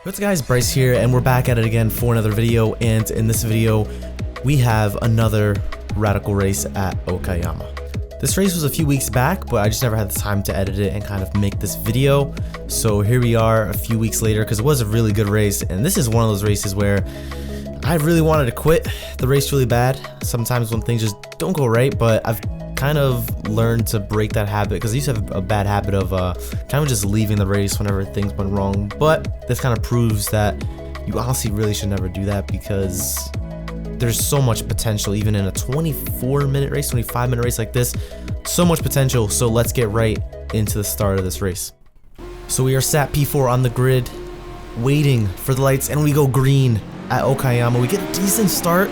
What's up guys, Bryce here, and we're back at it again for another video. And in this video we have another radical race at Okayama. This race was a few weeks back, but I just never had the time to edit it and kind of make this video. So here we are a few weeks later, because it was a really good race, and this is one of those races where I really wanted to quit the race really bad. Sometimes when things just don't go right, but I've kind of learned to break that habit, because I used to have a bad habit of kind of just leaving the race whenever things went wrong. But this kind of proves that you honestly really should never do that, because there's so much potential even in a 24-minute race, 25-minute race like this. So much potential. So let's get right into the start of this race. So we are sat P4 on the grid, waiting for the lights, and we go green at Okayama. We get a decent start.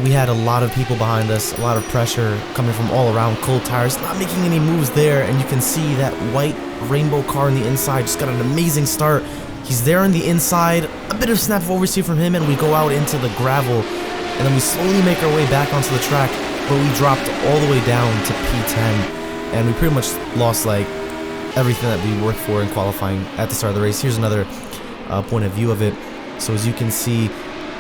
We had a lot of people behind us, a lot of pressure coming from all around. Cold tires, not making any moves there, and you can see that white rainbow car on the inside just got an amazing start. He's there on the inside, a bit of snap of oversteer from him, and we go out into the gravel, and then we slowly make our way back onto the track, but we dropped all the way down to P10, and we pretty much lost like everything that we worked for in qualifying at the start of the race. Here's another point of view of it. So as you can see,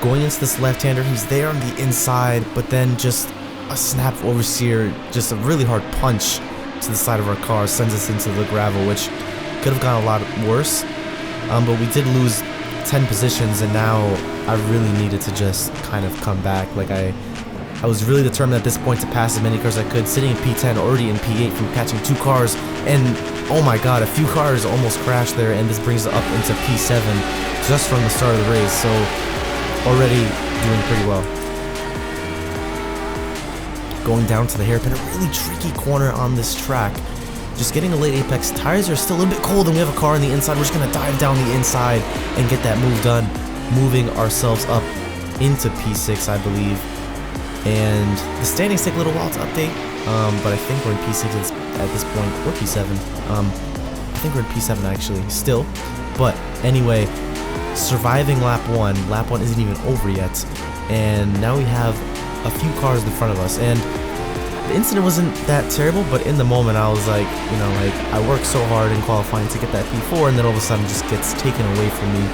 going into this left-hander, he's there on the inside, but then just a snap oversteer, just a really hard punch to the side of our car sends us into the gravel, which could have gone a lot worse. But we did lose 10 positions, and now I really needed to just kind of come back. Like I was really determined at this point to pass as many cars as I could, sitting in P10, already in P8 from catching 2 cars, and oh my god, a few cars almost crashed there, and this brings it up into P7 just from the start of the race. So already doing pretty well. Going down to the hairpin, a really tricky corner on this track. Just getting a late apex. Tires are still a little bit cold, and we have a car on the inside. We're just gonna dive down the inside and get that move done, moving ourselves up into P6, I believe. And the standings take a little while to update, but I think we're in P6 at this point, or P7. I think we're in P7 actually, still. But anyway, surviving lap 1. Lap 1 isn't even over yet, and now we have a few cars in front of us, and the incident wasn't that terrible, but in the moment I was like, you know, like I worked so hard in qualifying to get that P4, and then all of a sudden it just gets taken away from me.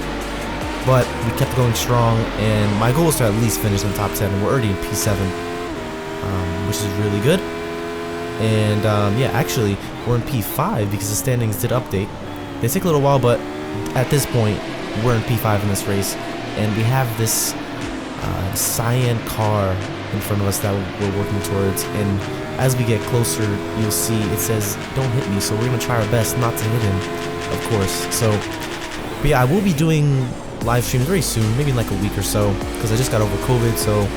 But we kept going strong, and my goal was to at least finish in the top 10, and we're already in P7, which is really good. And yeah, actually we're in P5 because the standings did update. They take a little while, but at this point we're in P5 in this race, and we have this cyan car in front of us that we're working towards, and as we get closer you'll see it says don't hit me, so we're gonna try our best not to hit him, of course. So but yeah, I will be doing live streams very soon, maybe in like a week or so, because I just got over COVID, so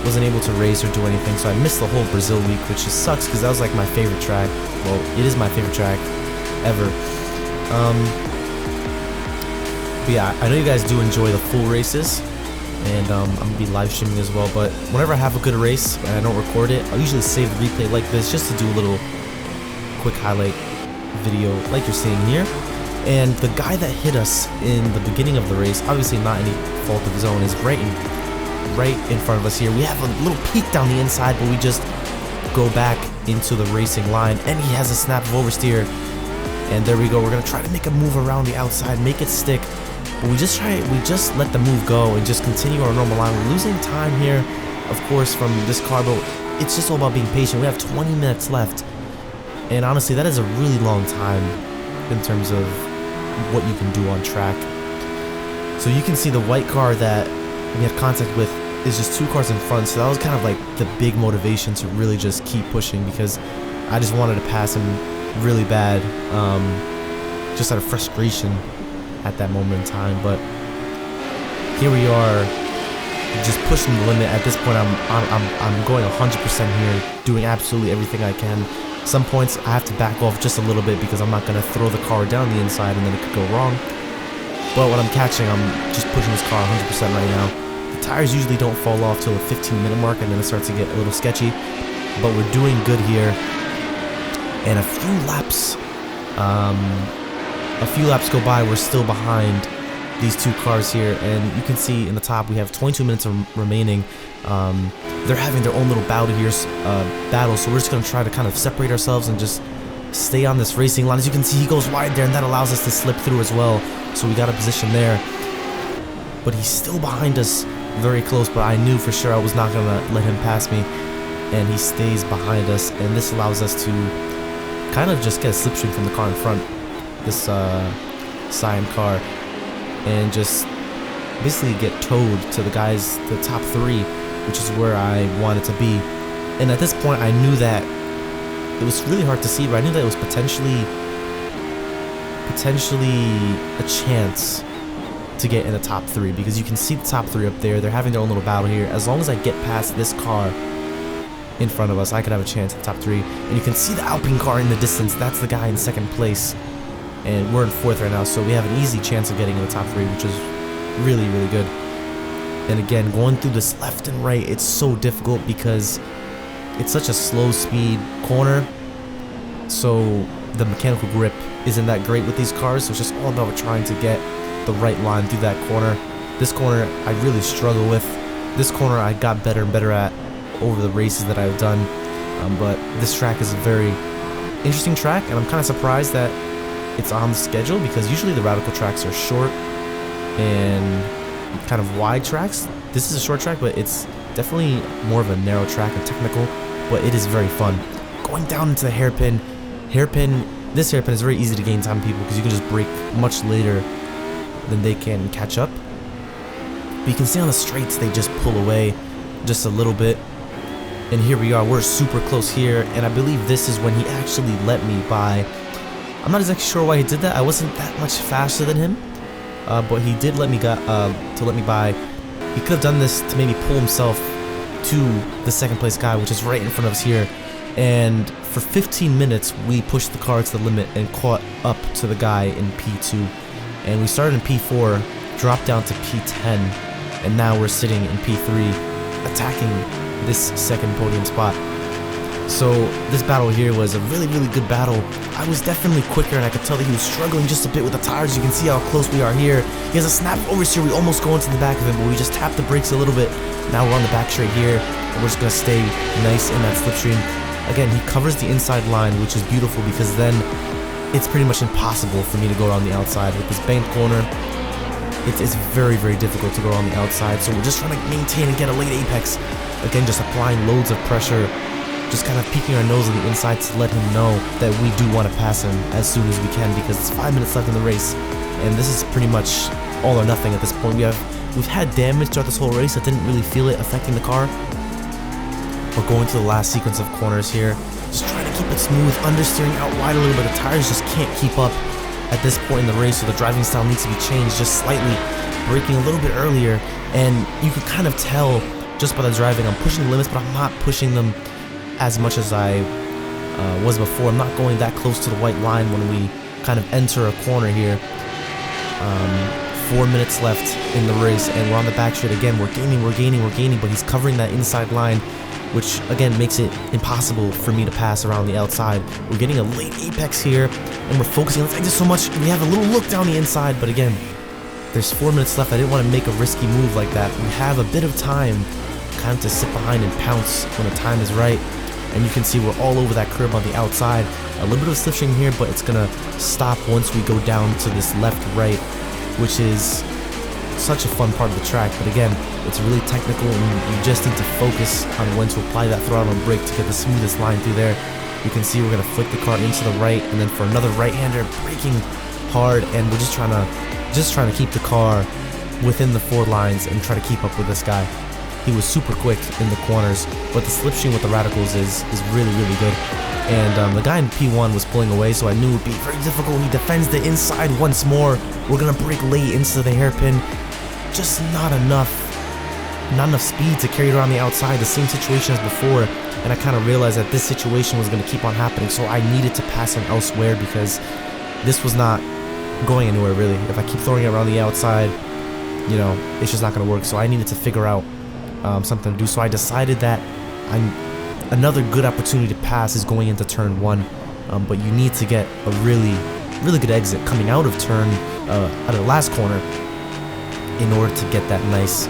wasn't able to race or do anything, so I missed the whole Brazil week, which just sucks because that was like my favorite track. Well, it is my favorite track ever. But yeah, I know you guys do enjoy the full races, and I'm gonna be live streaming as well. But whenever I have a good race and I don't record it, I'll usually save the replay like this just to do a little quick highlight video like you're seeing here. And the guy that hit us in the beginning of the race, obviously not any fault of his own, is right in front of us here. We have a little peek down the inside, but we just go back into the racing line, and he has a snap of oversteer, and there we go. We're gonna try to make a move around the outside, make it stick, but we just let the move go and just continue our normal line. We're losing time here, of course, from this car, but it's just all about being patient. We have 20 minutes left, and honestly that is a really long time in terms of what you can do on track. So you can see the white car that we had contact with is just 2 cars in front, so that was kind of like the big motivation to really just keep pushing, because I just wanted to pass him really bad, just out of frustration at that moment in time. But here we are, just pushing the limit. At this point I'm going 100% here, doing absolutely everything I can. Some points I have to back off just a little bit because I'm not going to throw the car down the inside and then it could go wrong. But when I'm catching, I'm just pushing this car 100% right now. The tires usually don't fall off till the 15-minute mark, and then it starts to get a little sketchy. But we're doing good here. And a few laps go by, we're still behind these 2 cars here, and you can see in the top we have 22 minutes remaining. They're having their own little battle here, so we're just going to try to kind of separate ourselves and just stay on this racing line. As you can see, he goes wide there, and that allows us to slip through as well. So we got a position there. But he's still behind us very close, but I knew for sure I was not going to let him pass me. And he stays behind us, and this allows us to kind of just get a slipstream from the car in front, this Cyan car, and just basically get towed to the top 3, which is where I wanted to be. And at this point, I knew that it was really hard to see, but I knew that it was potentially a chance to get in the top 3, because you can see the top 3 up there. They're having their own little battle here. As long as I get past this car in front of us, I could have a chance at the top 3. And you can see the Alpine car in the distance. That's the guy in 2nd place, and we're in 4th right now, so we have an easy chance of getting in the top 3, which is really, really good. And again, going through this left and right, it's so difficult because it's such a slow speed corner, so the mechanical grip isn't that great with these cars. So it's just all about trying to get the right line through that corner. This corner I really struggle with. This corner I got better and better at over the races that I've done, but this track is a very interesting track, and I'm kind of surprised that it's on the schedule, because usually the radical tracks are short and kind of wide tracks. This is a short track, but it's definitely more of a narrow track and technical, but it is very fun. Going down into the hairpin, this hairpin is very easy to gain time, people, because you can just brake much later than they can catch up. But you can see on the straights, they just pull away just a little bit. And here we are, we're super close here, and I believe this is when he actually let me by. I'm not exactly sure why he did that. I wasn't that much faster than him, but he did let me by. He could have done this to maybe pull himself to the 2nd place guy, which is right in front of us here. And for 15 minutes, we pushed the car to the limit and caught up to the guy in P2. And we started in P4, dropped down to P10, and now we're sitting in P3, attacking this 2nd podium spot. So this battle here was a really, really good battle. I was definitely quicker, and I could tell that he was struggling just a bit with the tires. You can see how close we are here. He has a snap oversteer. We almost go into the back of him, but we just tapped the brakes a little bit. Now we're on the back straight here, and we're just going to stay nice in that slipstream. Again, he covers the inside line, which is beautiful, because then it's pretty much impossible for me to go around the outside. With this banked corner, it's very, very difficult to go around the outside. So we're just trying to maintain and get a late apex. Again, just applying loads of pressure, just kind of peeking our nose on the inside to let him know that we do want to pass him as soon as we can, because it's 5 minutes left in the race, and this is pretty much all or nothing at this point. We've had damage throughout this whole race. I didn't really feel it affecting the car. We're going to the last sequence of corners here, just trying to keep it smooth, understeering out wide a little bit. The tires just can't keep up at this point in the race, so the driving style needs to be changed just slightly, braking a little bit earlier. And you could kind of tell just by the driving, I'm pushing the limits, but I'm not pushing them as much as I was before. I'm not going that close to the white line when we kind of enter a corner here. 4 minutes left in the race, and we're on the back straight again. We're gaining, but he's covering that inside line, which again makes it impossible for me to pass around the outside. We're getting a late apex here, and we're focusing on the exit so much. We have a little look down the inside, but again, there's 4 minutes left. I didn't want to make a risky move like that. We have a bit of time kind of to sit behind and pounce when the time is right. And you can see we're all over that curb on the outside. A little bit of slipstream here, but it's gonna stop once we go down to this left-right, which is such a fun part of the track. But again, it's really technical, and you just need to focus on when to apply that throttle and brake to get the smoothest line through there. You can see we're gonna flick the car into the right, and then for another right-hander, braking hard, and we're just trying to keep the car within the 4 lines and try to keep up with this guy. He was super quick in the corners, but the slipstream with the radicals is really, really good. And the guy in P1 was pulling away, so I knew it would be very difficult. He defends the inside once more. We're gonna brake late into the hairpin. Just not enough speed to carry it around the outside. The same situation as before, and I kind of realized that this situation was gonna keep on happening, so I needed to pass him elsewhere, because this was not going anywhere really. If I keep throwing it around the outside, you know, it's just not gonna work. So I needed to figure out something to do. So I decided that another good opportunity to pass is going into turn 1, but you need to get a really, really good exit coming out of out of the last corner in order to get that nice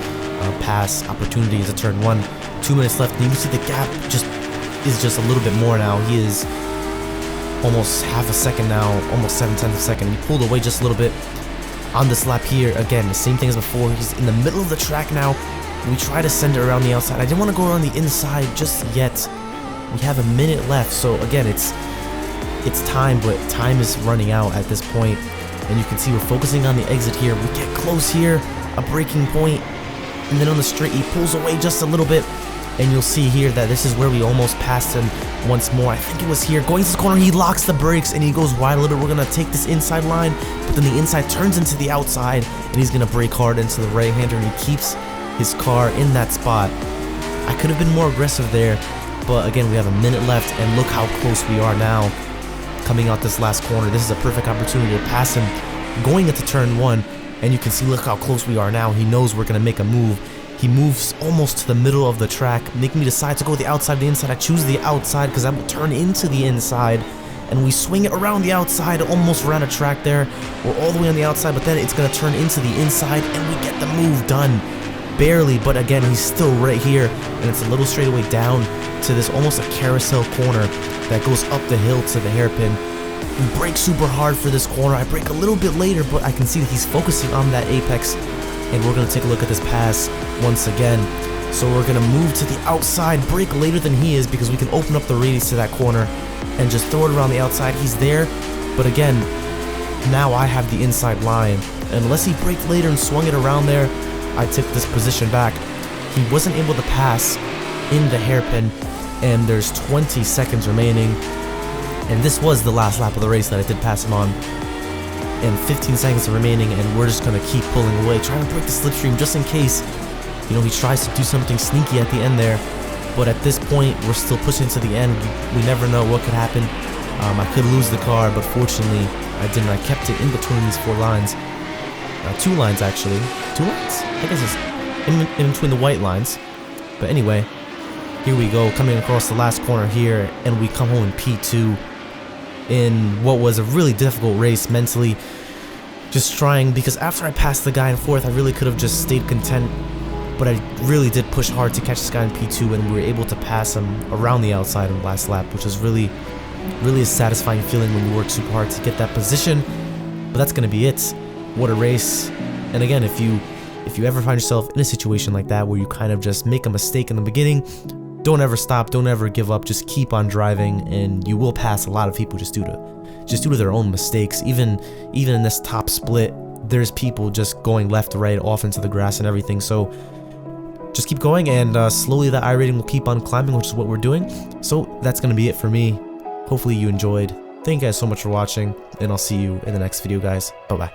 pass opportunity into turn 1. 2 minutes left, and you can see the gap is just a little bit more now. He is almost half a second now, almost 7/10 of a second. He pulled away just a little bit on this lap here. Again, the same thing as before. He's in the middle of the track now. We try to send it around the outside. I didn't want to go around the inside just yet. We have a minute left, so again, it's time, but time is running out at this point. And you can see we're focusing on the exit here. We get close here, a braking point, and then on the straight, he pulls away just a little bit. And you'll see here that this is where we almost passed him once more. I think it was here. Going to this corner, he locks the brakes and he goes wide a little bit. We're going to take this inside line, but then the inside turns into the outside, and he's going to brake hard into the right-hander, and he keeps his car in that spot. I could have been more aggressive there, but again, we have a minute left, and look how close we are now. Coming out this last corner, this is a perfect opportunity to pass him going into turn 1, and you can see, look how close we are now. He knows we're going to make a move. He moves almost to the middle of the track, making me decide to go the outside, the inside. I choose the outside because I will turn into the inside, and we swing it around the outside, almost ran a track there. We're all the way on the outside, but then it's going to turn into the inside, and we get the move done. Barely, but again, he's still right here, and it's a little straightaway down to this almost a carousel corner that goes up the hill to the hairpin. We brake super hard for this corner. I brake a little bit later, but I can see that he's focusing on that apex. And we're going to take a look at this pass once again. So we're going to move to the outside, brake later than he is, because we can open up the radius to that corner and just throw it around the outside. He's there, but again, now I have the inside line. Unless he braked later and swung it around there, I took this position back. He wasn't able to pass in the hairpin, and there's 20 seconds remaining. And this was the last lap of the race that I did pass him on. And 15 seconds remaining, and we're just going to keep pulling away, trying to break the slipstream just in case, you know, he tries to do something sneaky at the end there. But at this point, we're still pushing to the end. We never know what could happen. I could lose the car, but fortunately, I didn't. I kept it in between these 4 lines. 2 lines, actually. 2 lines? I guess it's in between the white lines. But anyway, here we go, coming across the last corner here, and we come home in P2. In what was a really difficult race mentally, just trying, because after I passed the guy in 4th, I really could have just stayed content, but I really did push hard to catch this guy in P2, and we were able to pass him around the outside in the last lap, which was really a satisfying feeling when you work super hard to get that position. But that's going to be it. What a race. And again, if you ever find yourself in a situation like that where you kind of just make a mistake in the beginning, don't ever stop, don't ever give up, just keep on driving, and you will pass a lot of people just due to their own mistakes. Even in this top split, there's people just going left to right, off into the grass and everything. So just keep going, and slowly the iRating will keep on climbing, which is what we're doing. So that's going to be it for me. Hopefully you enjoyed. Thank you guys so much for watching, and I'll see you in the next video, guys. Bye-bye.